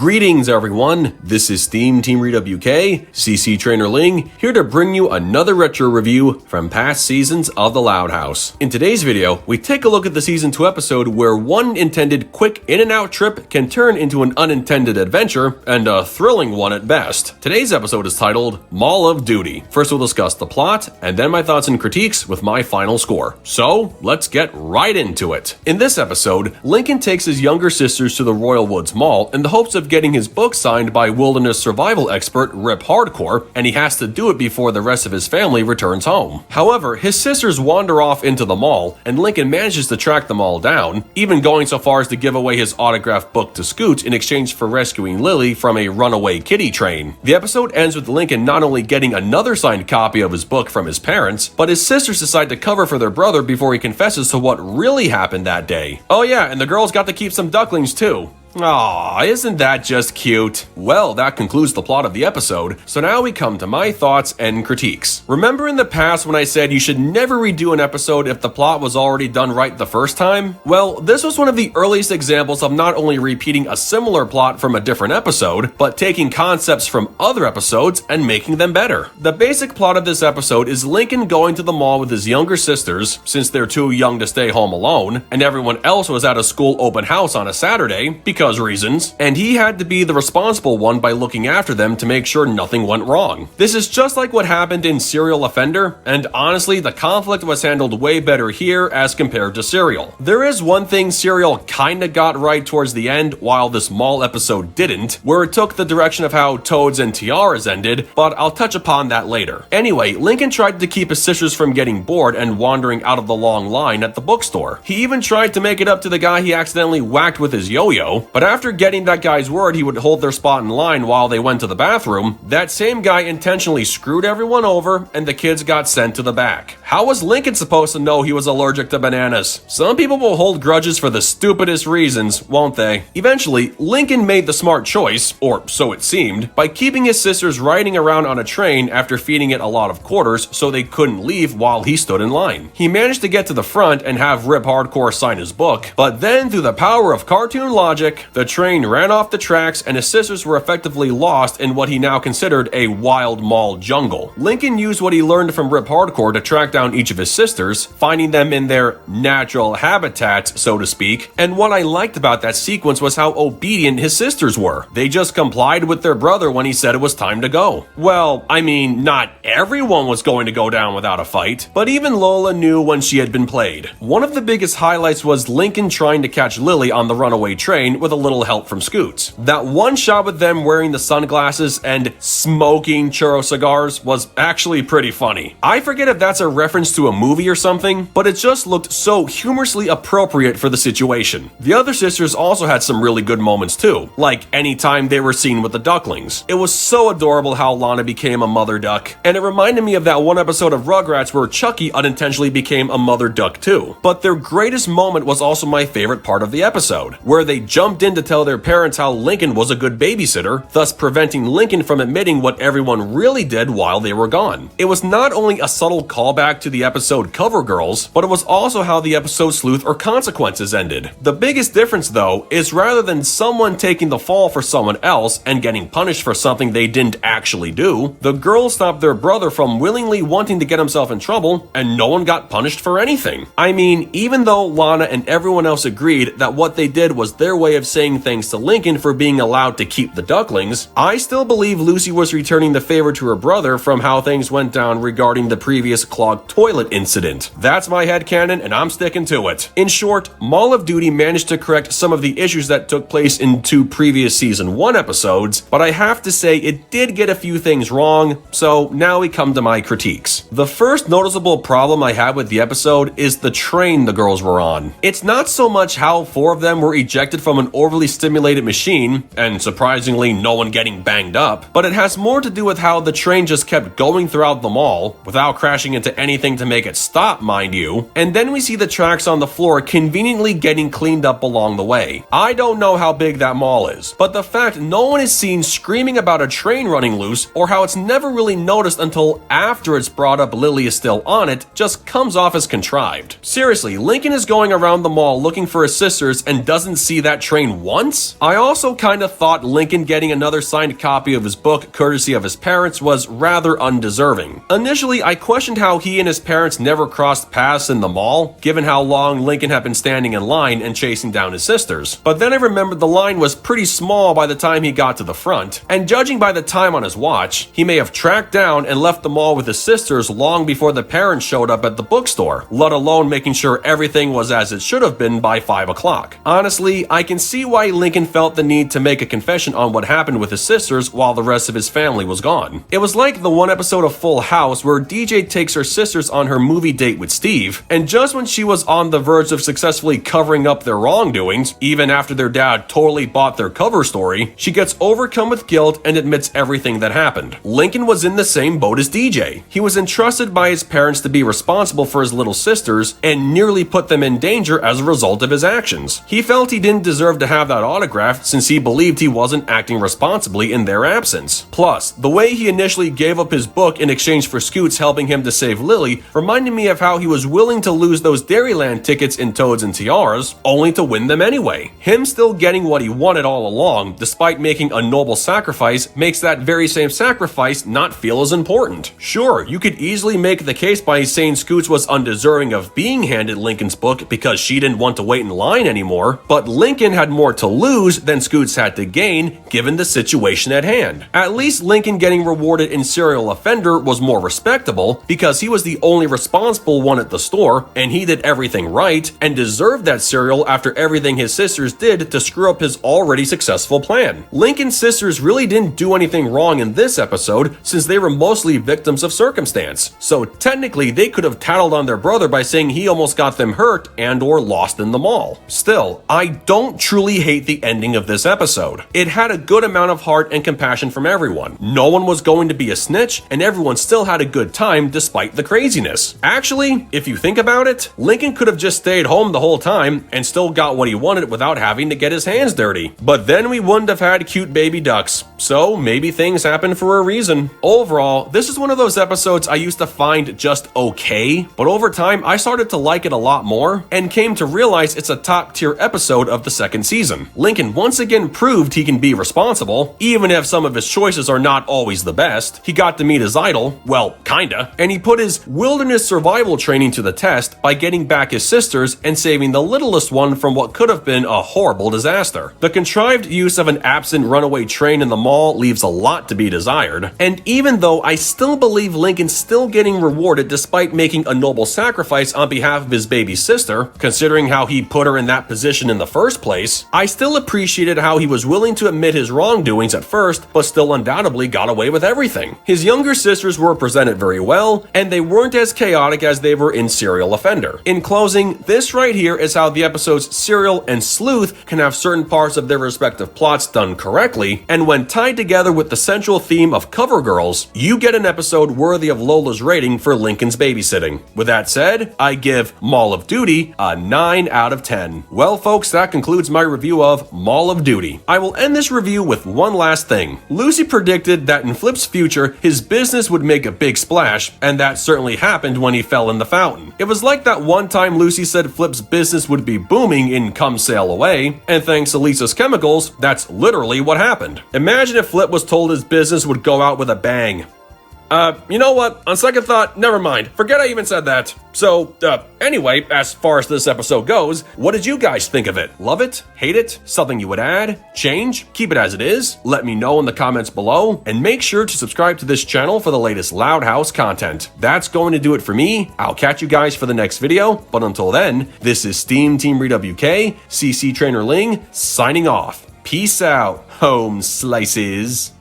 Greetings everyone, this is SteamTeamRedubUK, CC Trainor-Ling, here to bring you another retro review from past seasons of The Loud House. In today's video, we take a look at the Season 2 episode where one intended quick in-and-out trip can turn into an unintended adventure, and a thrilling one at best. Today's episode is titled Mall of Duty. First we'll discuss the plot, and then my thoughts and critiques with my final score. So, let's get right into it. In this episode, Lincoln takes his younger sisters to the Royal Woods Mall in the hopes of getting his book signed by wilderness survival expert Rip Hardcore, and he has to do it before the rest of his family returns home. However, his sisters wander off into the mall, and Lincoln manages to track them all down, even going so far as to give away his autographed book to Scoot in exchange for rescuing Lily from a runaway kitty train. The episode ends with Lincoln not only getting another signed copy of his book from his parents, but his sisters decide to cover for their brother before he confesses to what really happened that day. Oh yeah, and the girls got to keep some ducklings too. Aw, isn't that just cute? Well, that concludes the plot of the episode, so now we come to my thoughts and critiques. Remember in the past when I said you should never redo an episode if the plot was already done right the first time? Well, this was one of the earliest examples of not only repeating a similar plot from a different episode, but taking concepts from other episodes and making them better. The basic plot of this episode is Lincoln going to the mall with his younger sisters, since they're too young to stay home alone, and everyone else was at a school open house on a Saturday, because reasons, and he had to be the responsible one by looking after them to make sure nothing went wrong. This is just like what happened in Serial Offender, and honestly, the conflict was handled way better here as compared to Serial. There is one thing Serial kinda got right towards the end, while this mall episode didn't, where it took the direction of how Toads and Tiaras ended, but I'll touch upon that later. Anyway, Lincoln tried to keep his sisters from getting bored and wandering out of the long line at the bookstore. He even tried to make it up to the guy he accidentally whacked with his yo-yo, but after getting that guy's word he would hold their spot in line while they went to the bathroom, that same guy intentionally screwed everyone over and the kids got sent to the back. How was Lincoln supposed to know he was allergic to bananas? Some people will hold grudges for the stupidest reasons, won't they? Eventually, Lincoln made the smart choice, or so it seemed, by keeping his sisters riding around on a train after feeding it a lot of quarters so they couldn't leave while he stood in line. He managed to get to the front and have Rip Hardcore sign his book, but then through the power of cartoon logic, the train ran off the tracks and his sisters were effectively lost in what he now considered a wild mall jungle. Lincoln used what he learned from Rip Hardcore to track down each of his sisters, finding them in their natural habitats, so to speak, and what I liked about that sequence was how obedient his sisters were. They just complied with their brother when he said it was time to go. Well, I mean, not everyone was going to go down without a fight, but even Lola knew when she had been played. One of the biggest highlights was Lincoln trying to catch Lily on the runaway train with a little help from Scoots. That one shot with them wearing the sunglasses and smoking churro cigars was actually pretty funny. I forget if that's a reference to a movie or something, but it just looked so humorously appropriate for the situation. The other sisters also had some really good moments too, like anytime they were seen with the ducklings. It was so adorable how Lana became a mother duck, and it reminded me of that one episode of Rugrats where Chucky unintentionally became a mother duck too. But their greatest moment was also my favorite part of the episode, where they jumped in to tell their parents how Lincoln was a good babysitter, thus preventing Lincoln from admitting what everyone really did while they were gone. It was not only a subtle callback to the episode Cover Girls, but it was also how the episode Sleuth or Consequences ended. The biggest difference though is rather than someone taking the fall for someone else and getting punished for something they didn't actually do, the girls stopped their brother from willingly wanting to get himself in trouble and no one got punished for anything. I mean, even though Lana and everyone else agreed that what they did was their way of saying thanks to Lincoln for being allowed to keep the ducklings, I still believe Lucy was returning the favor to her brother from how things went down regarding the previous clogged toilet incident. That's my headcanon and I'm sticking to it. In short, Mall of Duty managed to correct some of the issues that took place in 2 previous Season 1 episodes, but I have to say it did get a few things wrong, so now we come to my critiques. The first noticeable problem I had with the episode is the train the girls were on. It's not so much how 4 of them were ejected from an overly stimulated machine, and surprisingly no one getting banged up, but it has more to do with how the train just kept going throughout the mall, without crashing into anything to make it stop, mind you, and then we see the tracks on the floor conveniently getting cleaned up along the way. I don't know how big that mall is, but the fact no one is seen screaming about a train running loose, or how it's never really noticed until after it's brought up Lily is still on it, just comes off as contrived. Seriously, Lincoln is going around the mall looking for his sisters and doesn't see that train train once? I also kinda thought Lincoln getting another signed copy of his book courtesy of his parents was rather undeserving. Initially, I questioned how he and his parents never crossed paths in the mall, given how long Lincoln had been standing in line and chasing down his sisters. But then I remembered the line was pretty small by the time he got to the front, and judging by the time on his watch, he may have tracked down and left the mall with his sisters long before the parents showed up at the bookstore, let alone making sure everything was as it should have been by 5 o'clock. Honestly, I can see why Lincoln felt the need to make a confession on what happened with his sisters while the rest of his family was gone. It was like the one episode of Full House where DJ takes her sisters on her movie date with Steve, and just when she was on the verge of successfully covering up their wrongdoings, even after their dad totally bought their cover story, she gets overcome with guilt and admits everything that happened. Lincoln was in the same boat as DJ. He was entrusted by his parents to be responsible for his little sisters and nearly put them in danger as a result of his actions. He felt he didn't deserve to have that autograph since he believed he wasn't acting responsibly in their absence. Plus, the way he initially gave up his book in exchange for Scoots helping him to save Lily reminded me of how he was willing to lose those Dairyland tickets in Toads and Tiaras, only to win them anyway. Him still getting what he wanted all along, despite making a noble sacrifice, makes that very same sacrifice not feel as important. Sure, you could easily make the case by saying Scoots was undeserving of being handed Lincoln's book because she didn't want to wait in line anymore, but Lincoln had more to lose than Scoots had to gain, given the situation at hand. At least Lincoln getting rewarded in Serial Offender was more respectable, because he was the only responsible one at the store, and he did everything right, and deserved that cereal after everything his sisters did to screw up his already successful plan. Lincoln's sisters really didn't do anything wrong in this episode, since they were mostly victims of circumstance, so technically they could have tattled on their brother by saying he almost got them hurt and or lost in the mall. Still, I don't truly hate the ending of this episode. It had a good amount of heart and compassion from everyone. No one was going to be a snitch, and everyone still had a good time despite the craziness. Actually, if you think about it, Lincoln could have just stayed home the whole time and still got what he wanted without having to get his hands dirty. But then we wouldn't have had cute baby ducks. So maybe things happen for a reason. Overall, this is one of those episodes I used to find just okay, but over time I started to like it a lot more and came to realize it's a top tier episode of the second season. Lincoln once again proved he can be responsible, even if some of his choices are not always the best. He got to meet his idol, well, kinda, and he put his wilderness survival training to the test by getting back his sisters and saving the littlest one from what could have been a horrible disaster. The contrived use of an absent runaway train in the mall leaves a lot to be desired, and even though I still believe Lincoln's still getting rewarded despite making a noble sacrifice on behalf of his baby sister, considering how he put her in that position in the first place, I still appreciated how he was willing to admit his wrongdoings at first, but still undoubtedly got away with everything. His younger sisters were presented very well, and they weren't as chaotic as they were in Serial Offender. In closing, this right here is how the episodes Serial and Sleuth can have certain parts of their respective plots done correctly, and when tied together with the central theme of cover girls, you get an episode worthy of Lola's rating for Lincoln's babysitting. With that said, I give Mall of Duty a 9 out of 10. Well folks, that concludes my review of Mall of Duty. I will end this review with one last thing. Lucy predicted that in Flip's future, his business would make a big splash, and that certainly happened when he fell in the fountain. It was like that one time Lucy said Flip's business would be booming in Come Sail Away, and thanks to Lisa's chemicals, that's literally what happened. Imagine if Flip was told his business would go out with a bang. You know what? On second thought, never mind. Forget I even said that. So, anyway, as far as this episode goes, what did you guys think of it? Love it? Hate it? Something you would add? Change? Keep it as it is? Let me know in the comments below, and make sure to subscribe to this channel for the latest Loud House content. That's going to do it for me. I'll catch you guys for the next video, but until then, this is SteamTeamRedubUK, CC Trainor-Ling, signing off. Peace out, home slices.